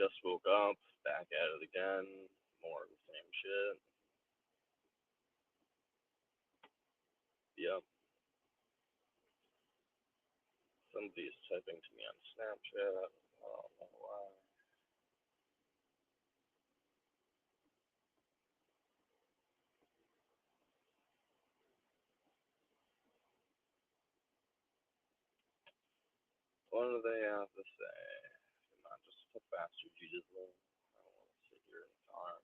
just woke up, back at it again, more of the same shit. Yep. Somebody's typing to me on Snapchat. I don't know why. What do they have to say? Not just a bastard Jesus Lord. I don't want to sit here and talk.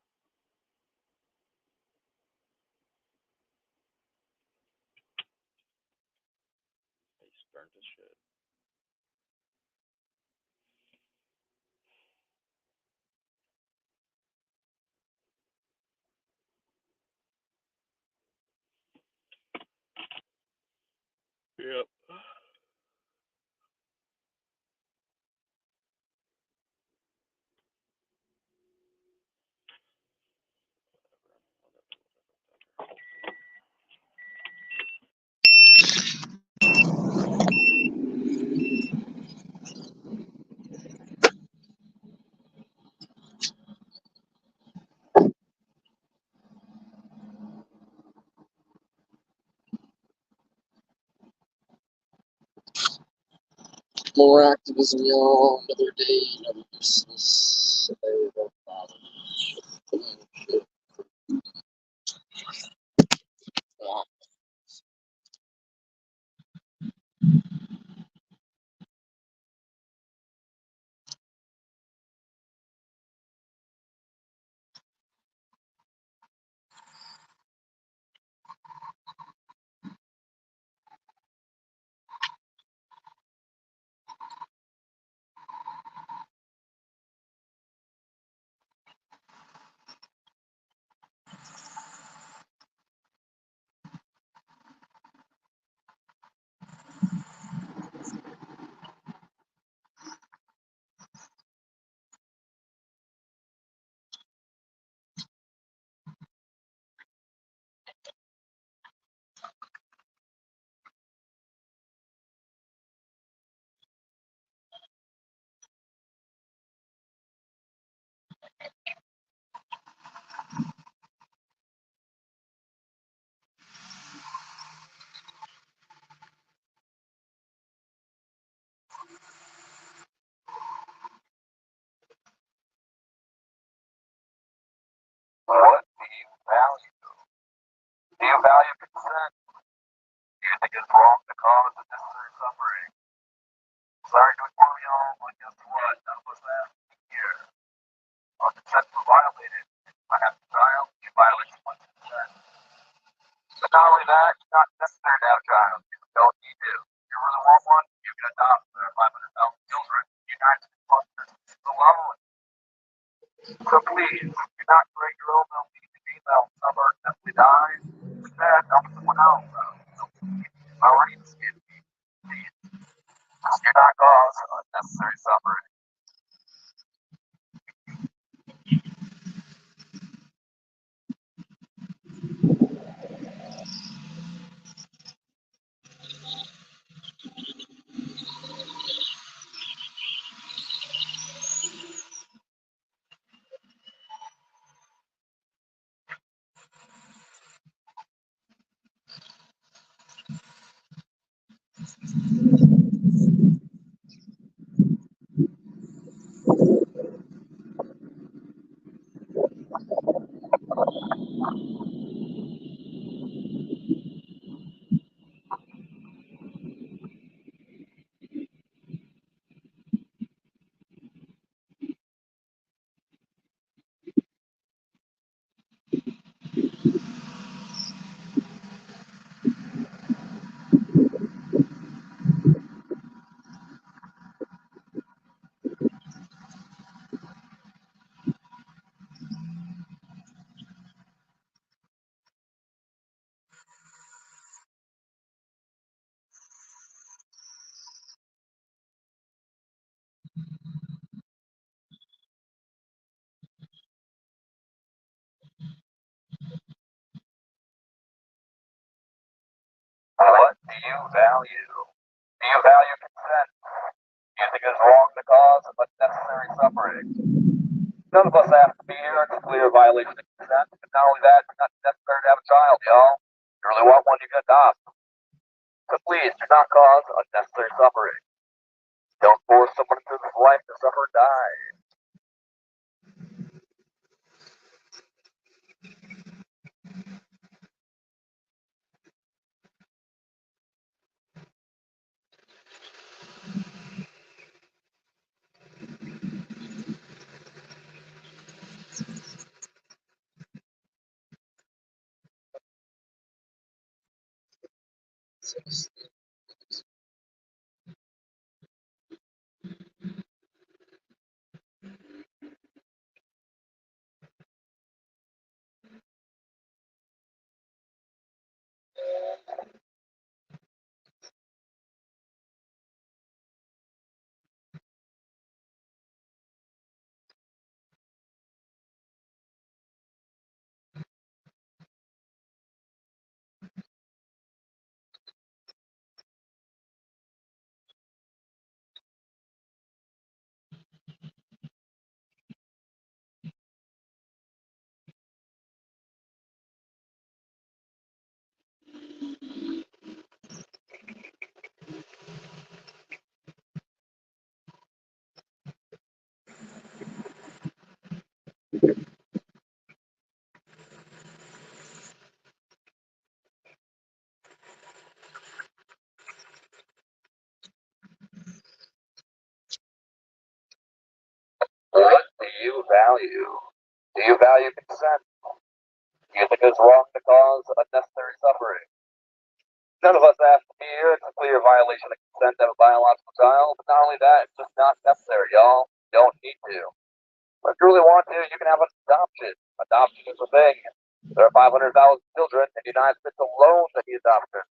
He's burnt to shit. Yep. More activism, y'all. Another day, another useless. They don't bother. Shit. What do you value? Do you value consent? Do you think it's wrong to cause unnecessary suffering? Sorry to inform you all, but guess what? None of us asked here. Our consent was violated. I have a child, you violate someone's consent. But not only that, it's not necessary to have a child. You can tell you do. If you really want one, you can adopt. There are 500,000 children in the United States clusters. So lovely. So please, do not create your own LGBTQ female summer simply dies. Instead, help someone else. Already in skin. Please. Just do not cause unnecessary suffering. What do you value? Do you value consent? You think it's wrong to cause unnecessary suffering? None of us have to be here. It's a clear violation of consent. But not only that, it's not necessary to have a child, y'all. If you really want one, you can adopt. So please do not cause unnecessary suffering. Don't force someone into this life to suffer and die. What do you value? Do you value consent? Do you think it's wrong to cause unnecessary suffering? None of us have to be here. It's a clear violation of consent to have a biological child. But not only that, it's just not necessary, y'all. You don't need to. But if you really want to, you can have an adoption. Adoption is a thing. There are 500,000 children in the United States alone that need adoption.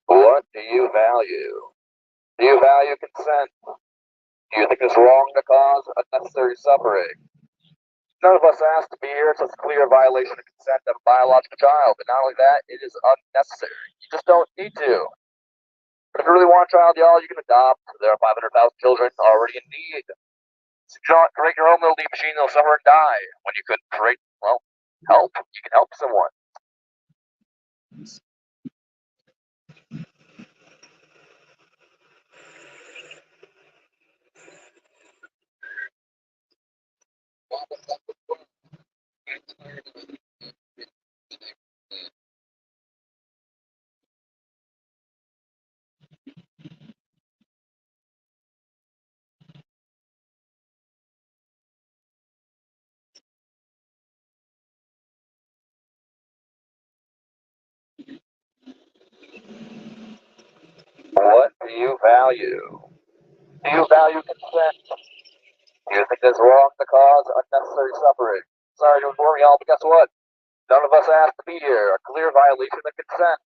What do you value? Do you value consent? Do you think it's wrong to cause unnecessary suffering? None of us asked to be here. It's a clear violation of consent of a biological child. But not only that, it is unnecessary. You just don't need to. But if you really want a child, y'all, you can adopt. There are 500,000 children already in need. So you don't create your own little D machine, they'll suffer and die. When you could create, well, help. You can help someone. What do you value? Do you value consent? Do you think it's wrong to cause unnecessary suffering? Sorry to inform y'all, but guess what? None of us asked to be here. A clear violation of consent.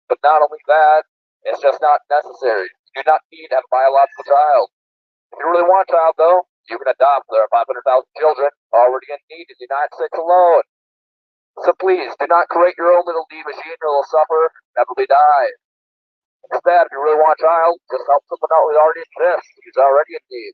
But not only that, it's just not necessary. You do not need to have a biological child. If you really want a child, though, you can adopt. There are 500,000 children already in need in the United States alone. So please, do not create your own little D machine or they'll suffer and inevitably die. Instead, if you really want a child, just help someone out who already exists. He's already in need.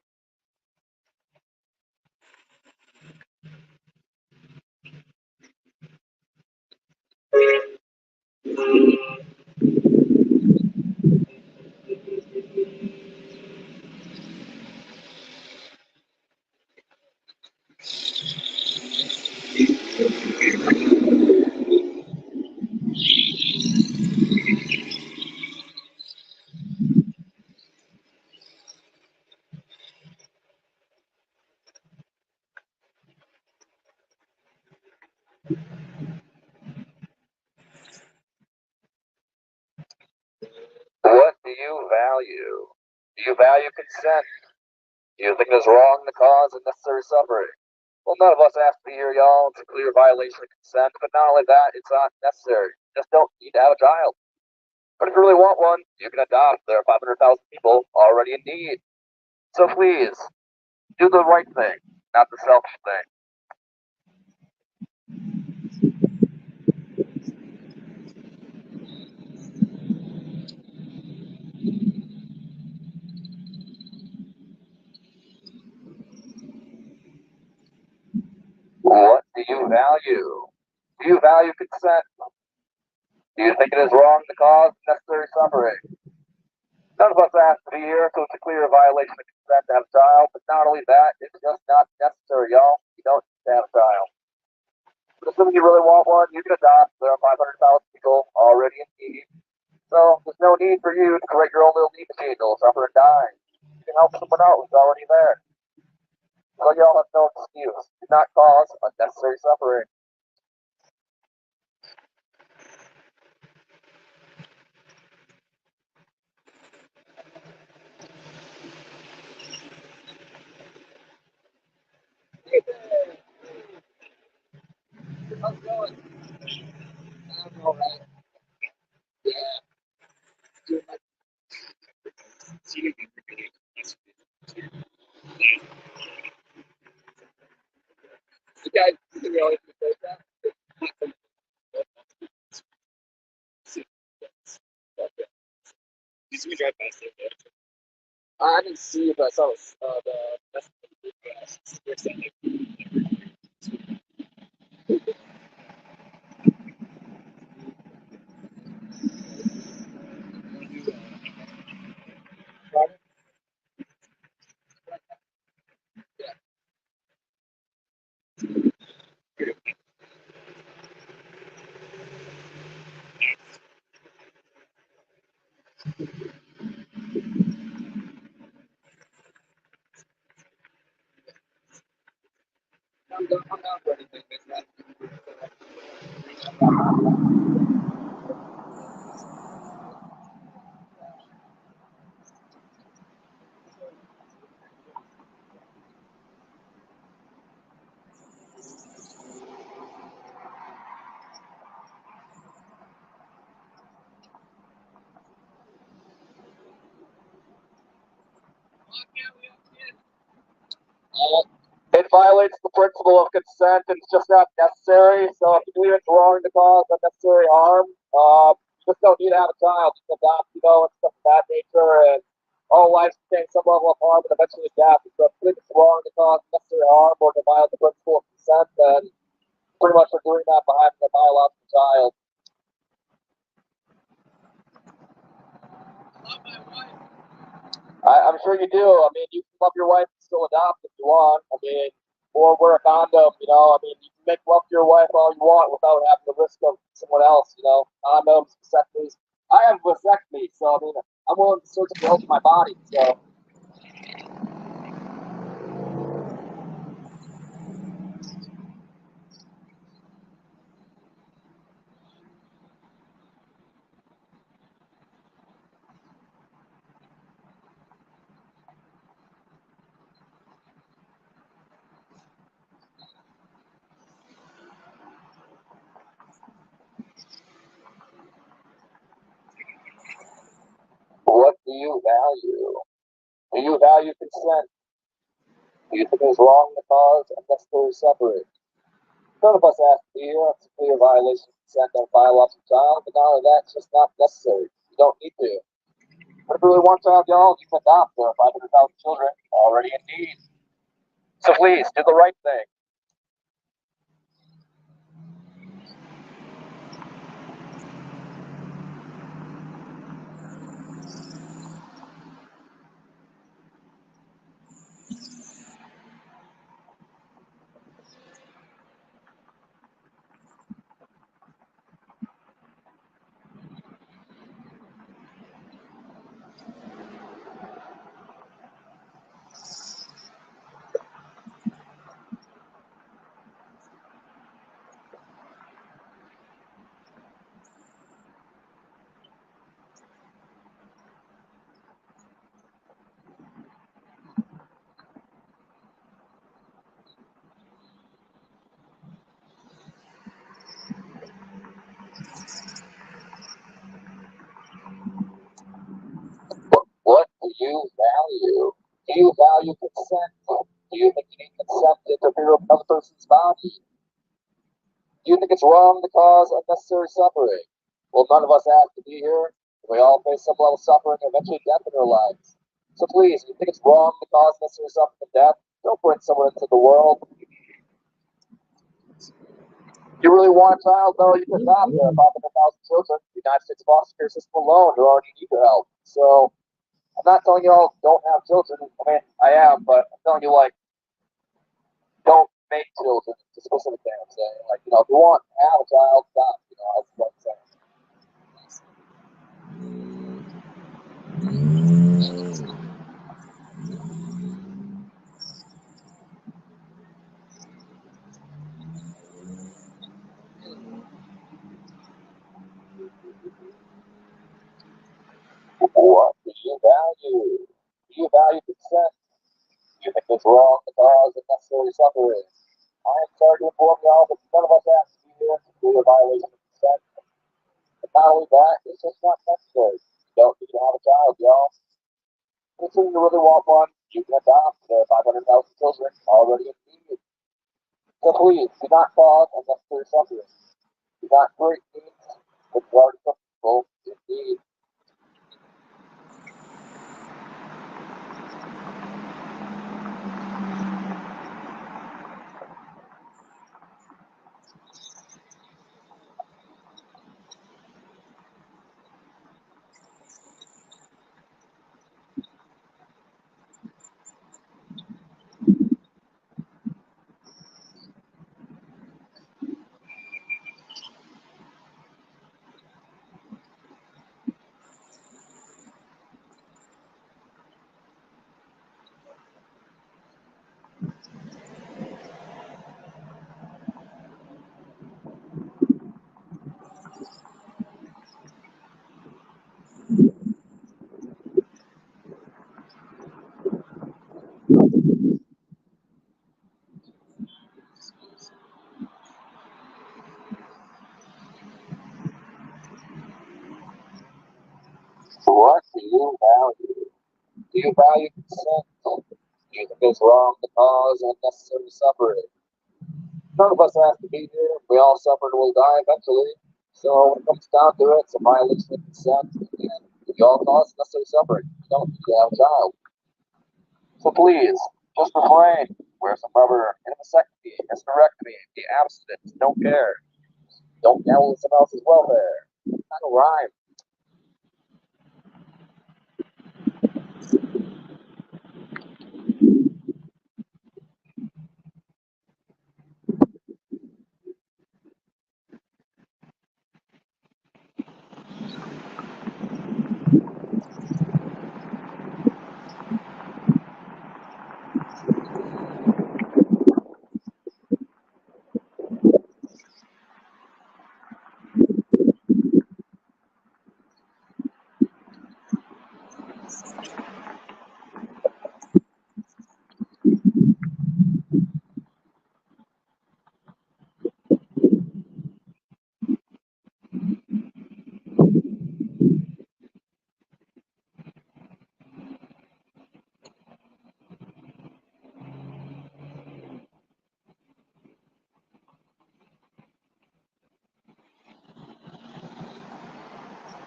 What do you value? Do you value consent? Do you think it's wrong to cause unnecessary suffering? Well, none of us asked to be here, y'all. It's a clear violation of consent, but not only that, it's not necessary. You just don't need to have a child. But if you really want one, you can adopt. There are 500,000 people already in need. So please, do the right thing, not the selfish thing. What do you value? Do you value consent? Do you think it is wrong to cause unnecessary suffering? None of us asked to be here, so it's a clear violation of consent to have a child. But not only that, it's just not necessary, y'all. You don't need to have a child. But assuming you really want one, you can adopt. There are 500,000 people already in need. So there's no need for you to create your own little need machine that'll suffer and die. You can help someone out who's already there. So y'all have no excuse. Do not cause unnecessary suffering. How's it going? I'm all right. Yeah. Doing my you guys didn't really say that. Did you drive past it? I didn't see it, but I saw the that's I'm down for anything, man. It violates the principle of consent and it's just not necessary. So if you believe it's wrong to cause unnecessary harm, you just don't need to have a child. You can adopt, and stuff of that nature. And all lives contain some level of harm and eventually death. So if you believe it's wrong to cause unnecessary harm or to violate the principle of consent, then pretty much we're doing that by having a biological child. I'm sure you do. I mean, you can love your wife and still adopt if you want. I mean, or wear a condom. I mean, you can make love to your wife all you want without having the risk of someone else. Condoms, vasectomies. I have vasectomy, so I mean, I'm willing to search for hope in my body. So what do you value? Do you value consent? Do you think it is wrong to cause unnecessary suffering? None of us asked to be here. It's a clear violation of consent to have a biological child, but not only that, it's just not necessary. You don't need to. But if you really want to have y'all, you can adopt. There are 500,000 children already in need. So please, do the right thing. you value consent? Do you think you need consent to interfere with another person's body? Do you think it's wrong to cause unnecessary suffering? Well, none of us asked to be here. We all face some level of suffering and eventually death in our lives. So please, if you think it's wrong to cause unnecessary suffering and death, don't bring someone into the world. You really want a child, though, you can adopt. There are 500,000 children. The United States foster care system alone who already need your help. So I'm not telling you all don't have children. I mean, I am, but I'm telling you, like, don't make children. It's a specific thing I'm saying. Like, if you want to have a child, adopt. That's what I'm saying. What do you value? Do you value consent? Do you think it's wrong to cause unnecessary suffering? I am sorry to inform y'all, but none of us asked to be here to do a violation of consent. But not only that, it's just not necessary. You don't need to have a child, y'all. Considering you really want one, you can adopt. There are 500,000 children already in need. So please, do not cause unnecessary suffering. Do not create needs with regard to people in need. What do you value? Do you value consent? Do you think it's wrong to cause unnecessary suffering? None of us have to be here. We all suffer and will die eventually. So when it comes down to it, it's a violation of consent. And you all cause unnecessary suffering. You don't need to have a child. So please, just refrain. Wear some rubber, get a vasectomy, hysterectomy, be abstinent, don't care. Don't gamble with someone else's welfare. Not a rhyme.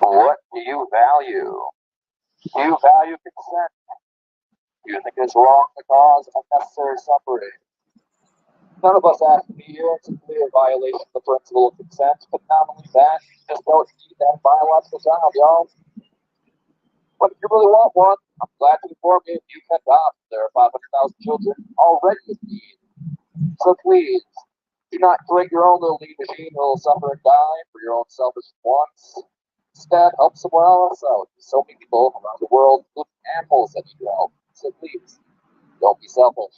What do you value? Do you value consent? Do you think it's wrong to cause unnecessary suffering? None of us asked to be here. It's a clear violation of the principle of consent. But not only that, you just don't need that biological child, y'all. But if you really want one, I'm glad to inform you you can adopt. There are 500,000 children already in need. So please, do not create your own little lean machine who will suffer and die for your own selfish wants. Instead, help someone else out. There's so many people around the world, including animals, that need your help. So please, don't be selfish.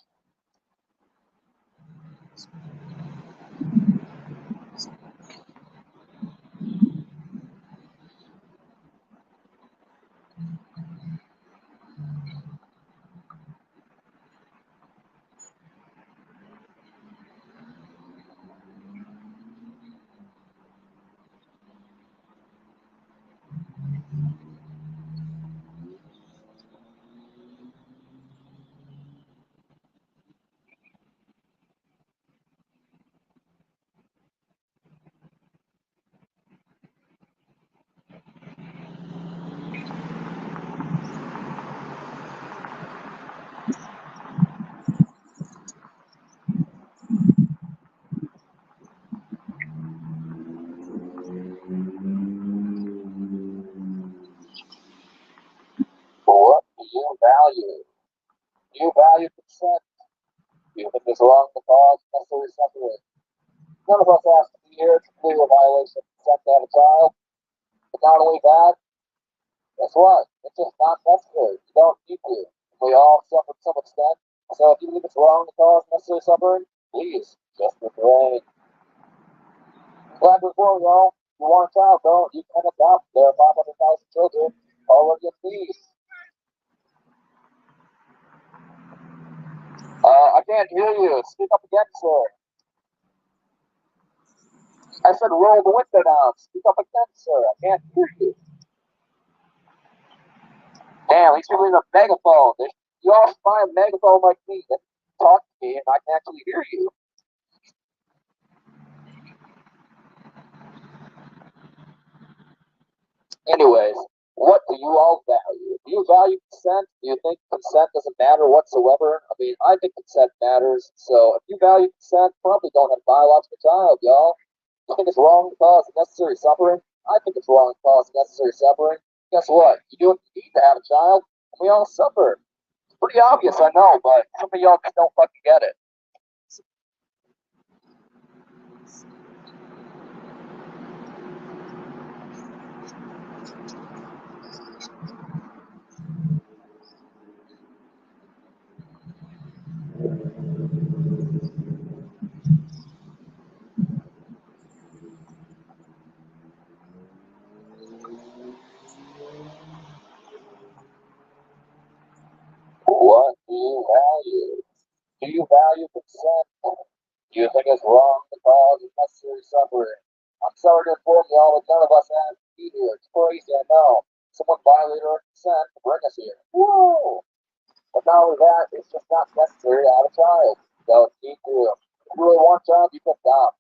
value? Do you value consent? Do you think it's wrong to cause necessary suffering? None of us asked to be here to clear a violation of consent to have a child. But not only that, guess what? It's just not necessary. You don't need to. We all suffer to some extent. So if you think it's wrong to cause necessary suffering, please just refrain. Glad to inform y'all. If you want a child, though, you can adopt. There are 500,000 children already in need. I can't hear you. Speak up again, sir. I said roll the window down. Speak up again, sir. I can't hear you. Damn, these people need a megaphone. You all should buy a megaphone like me that talk to me and I can actually hear you. Anyways, what do you all value? Do you value consent? Do you think consent doesn't matter whatsoever? I mean, I think consent matters. So if you value consent, probably don't have a biological child, y'all. You think it's wrong to cause unnecessary suffering? I think it's wrong to cause unnecessary suffering. Guess what? You don't need to have a child, and we all suffer. It's pretty obvious, I know, but some of y'all just don't fucking get it. What do you value? Do you value consent? Do you think it's wrong to cause unnecessary suffering? I'm sorry to inform y'all that none of us have to be here. It's crazy, I know. Someone violated our consent to bring us here. Whoa! But not only that, it's just not necessary to have a child. So need to. If you really want a child, you can adopt.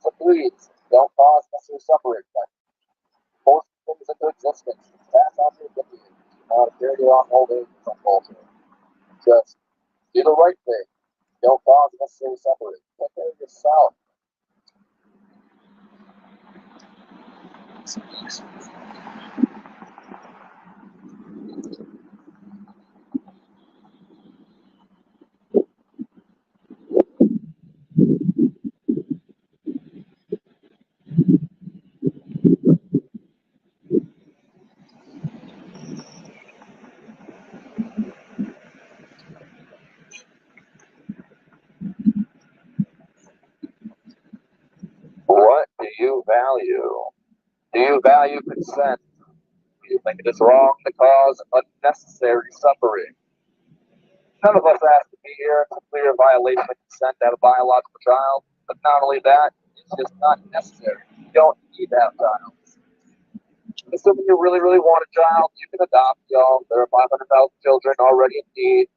So please, don't cause necessary suffering. But force things into existence. Pass on your opinion. Not a carry on old age is uncultured. Just do the right thing. Don't cause necessary suffering. Take care of yourself. What do you value? Do you value consent? Do you think it is wrong to cause unnecessary suffering? None of us asked to be here to clear a violation of consent to have a biological child, but not only that, it's just not necessary. You don't need to have a child. Assuming you really, really want a child, you can adopt, y'all. There are 500,000 children already in need.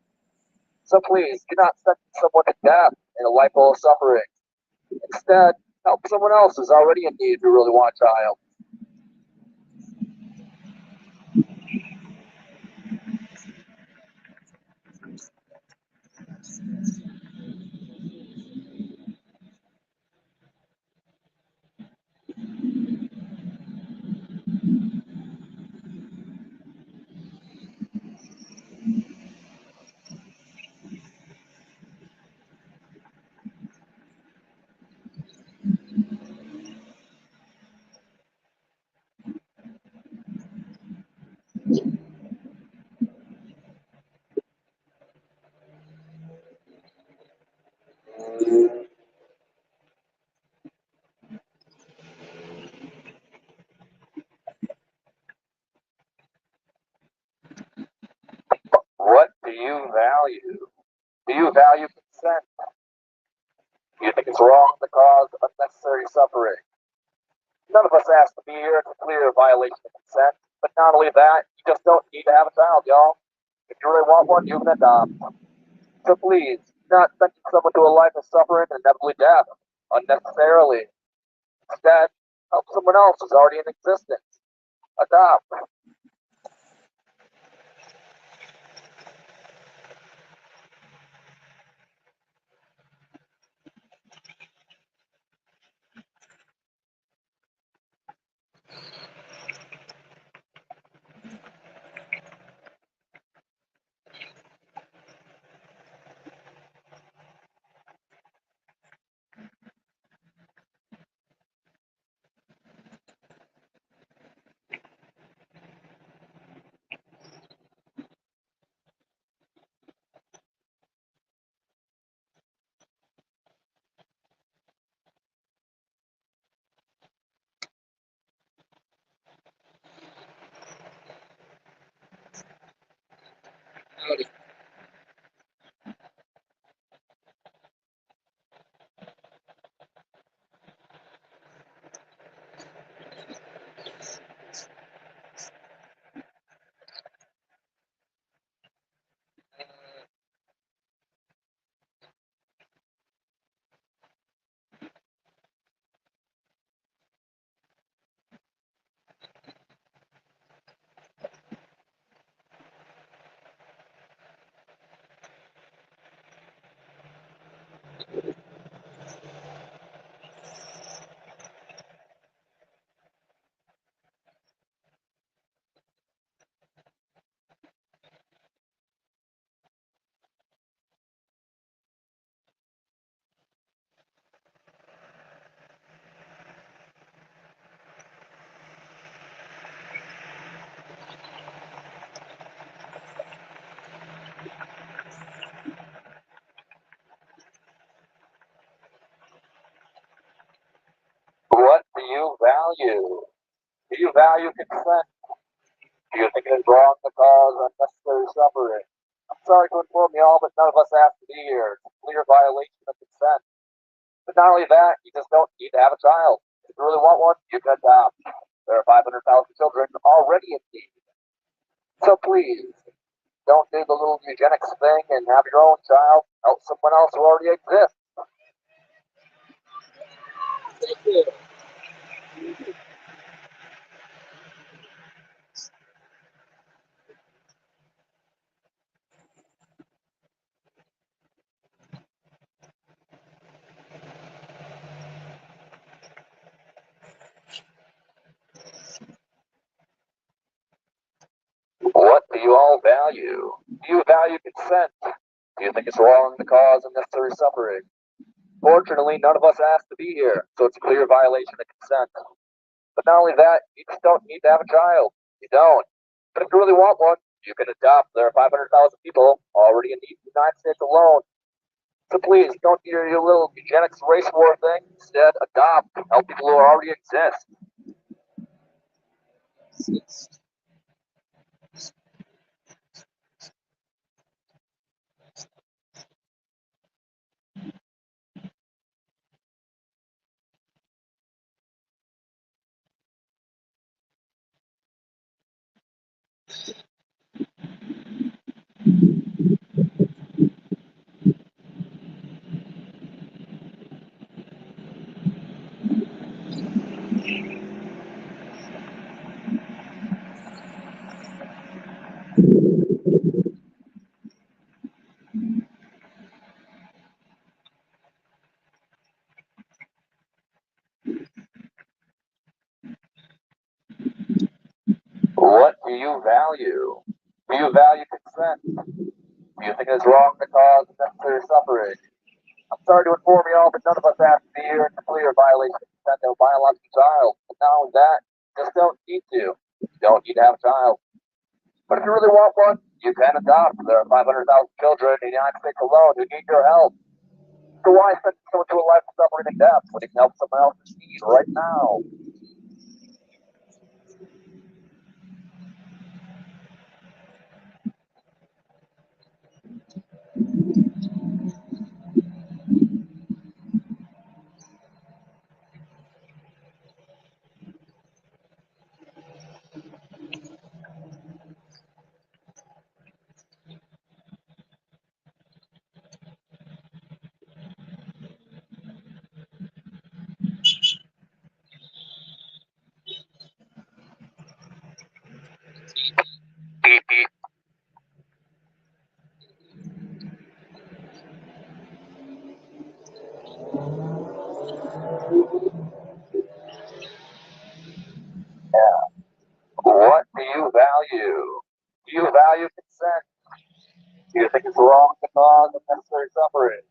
So please, do not send someone to death in a life full of suffering. Instead, help someone else who's already in need if you really want a child. What do you value? Do you value consent? Do you think it's wrong to cause unnecessary suffering? None of us asked to be here to clear a violation of consent, but not only that, you just don't need to have a child, y'all. If you really want one, you can adopt. So please, do not send someone to a life of suffering and inevitably death unnecessarily. Instead, help someone else who's already in existence. Adopt. What do you value? Do you value consent? Do you think it is wrong to cause unnecessary suffering? I'm sorry to inform you all, but none of us have to be here. It's a clear violation of consent. But not only that, you just don't need to have a child. If you really want one, you can adopt. There are 500,000 children already in need. So please, don't do the little eugenics thing and have your own child help someone else who already exists. Thank you. What do you all value? Do you value consent? Do you think it's wrong to cause unnecessary suffering? Fortunately, none of us asked to be here, so it's a clear violation of consent. But not only that, you just don't need to have a child. You don't. But if you really want one, you can adopt. There are 500,000 people already in need in the United States alone. So please, don't do your little eugenics race war thing. Instead, adopt. Help people who already exist. What do you value? Do you value consent? Do you think it is wrong to cause unnecessary suffering? I'm sorry to inform you all, but none of us have to be here. It's a clear violation of consent of a biological child. And not only that, just don't need to. You don't need to have a child. But if you really want one, you can adopt. There are 500,000 children in the United States alone who need your help. So why send someone to a life of suffering and death when you can help someone else in need right now? Beep, beep. Yeah. What do you value? Do you value consent? Do you think it's wrong to cause unnecessary suffering?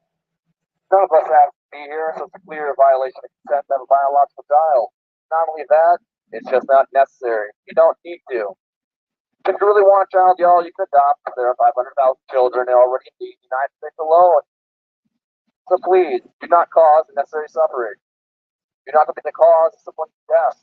None of us have to be here, so it's a clear violation of consent to have a biological child. Not only that, it's just not necessary. You don't need to. If you really want a child, y'all, you can adopt. There are 500,000 children already in the United States alone. So please, do not cause unnecessary suffering. You're not going to be the cause of someone's death.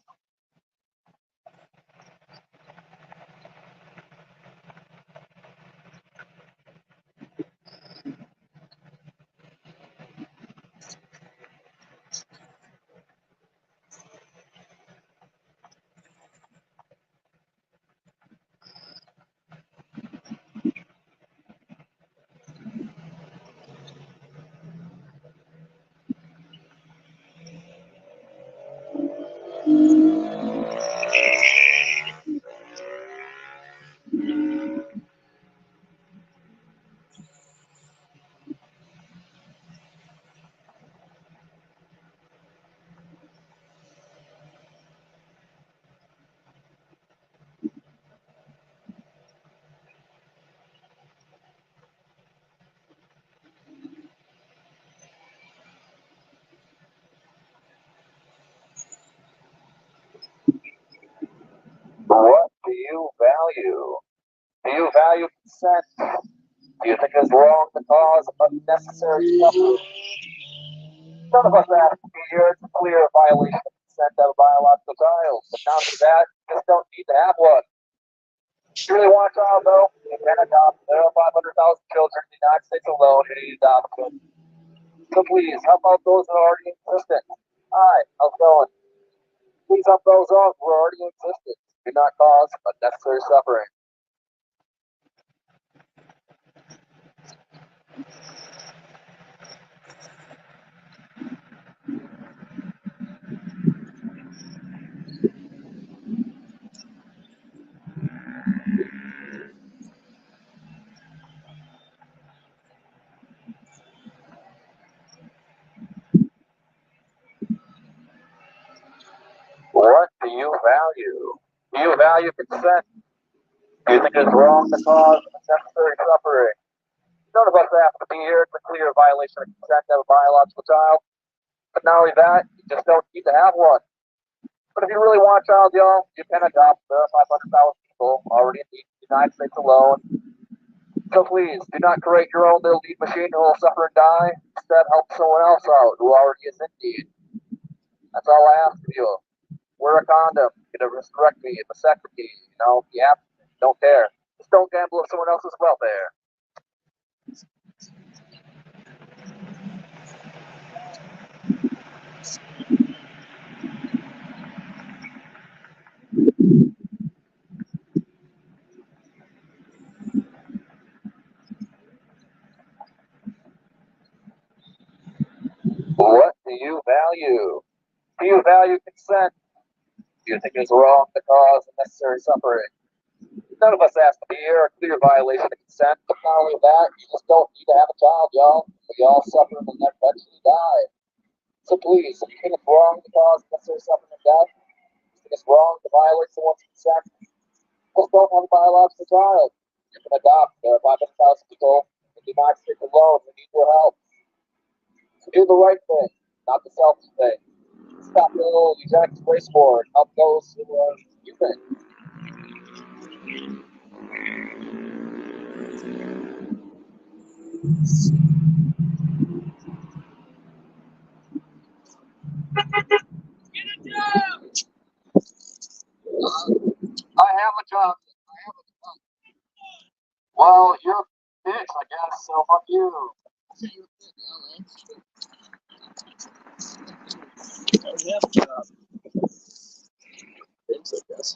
value? Do you value consent? Do you think it's wrong to cause unnecessary suffering? None of us asked to be here. It's a clear violation of consent to have a biological child. But not only that, you just don't need to have one. If you really want a child, though, you can adopt. There are 500,000 children in the United States alone who need adoption. So please, help out those that are already in existence. Hi, how's it going? Please help those out who are already in existence. Do not cause unnecessary suffering. What do you value? Do you value consent? Do you think it's wrong to cause unnecessary suffering? None of us have to be here. It's a clear violation of consent to have a biological child. But not only that, you just don't need to have one. But if you really want a child, y'all, you can adopt. There are 500,000 people already in the United States alone. So please, do not create your own little lead machine who will suffer and die. Instead, help someone else out who already is in need. That's all I ask of you. Wear a condom, get a hysterectomy, a vasectomy, be abstinent, don't care. Just don't gamble with someone else's welfare. What do you value? Do you value consent? Do you think it's wrong to cause unnecessary suffering? None of us asked to be here. A clear violation of consent. But not only that, you just don't need to have a child, y'all. We all suffer and then eventually die. So please, if you think it's wrong to cause unnecessary suffering and death, you think it's wrong to violate someone's consent, just don't have a biological child. You can adopt. There are 500,000 people in the United States alone who need your help. So do the right thing, not the selfish thing. Stop the little eugenics race war and help those who are human. I have a job. Well, you're a bitch, I guess, so fuck you. I have a job. Bitch, I guess.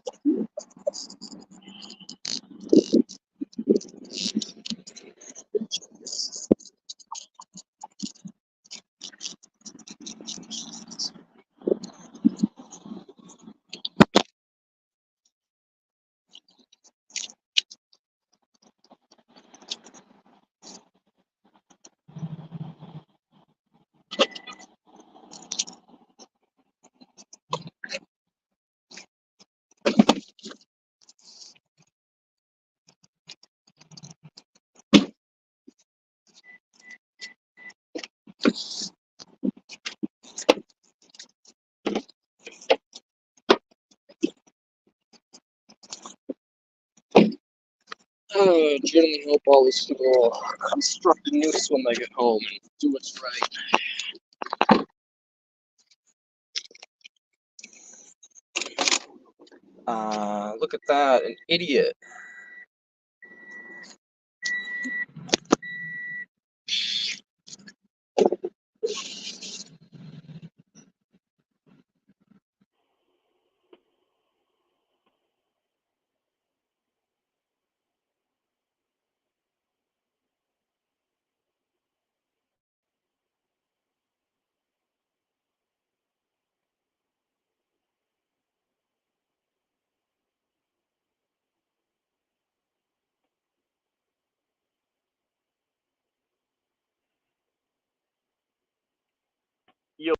Generally hope all these people construct a noose when they get home and do what's right. Look at that, an idiot. Yo.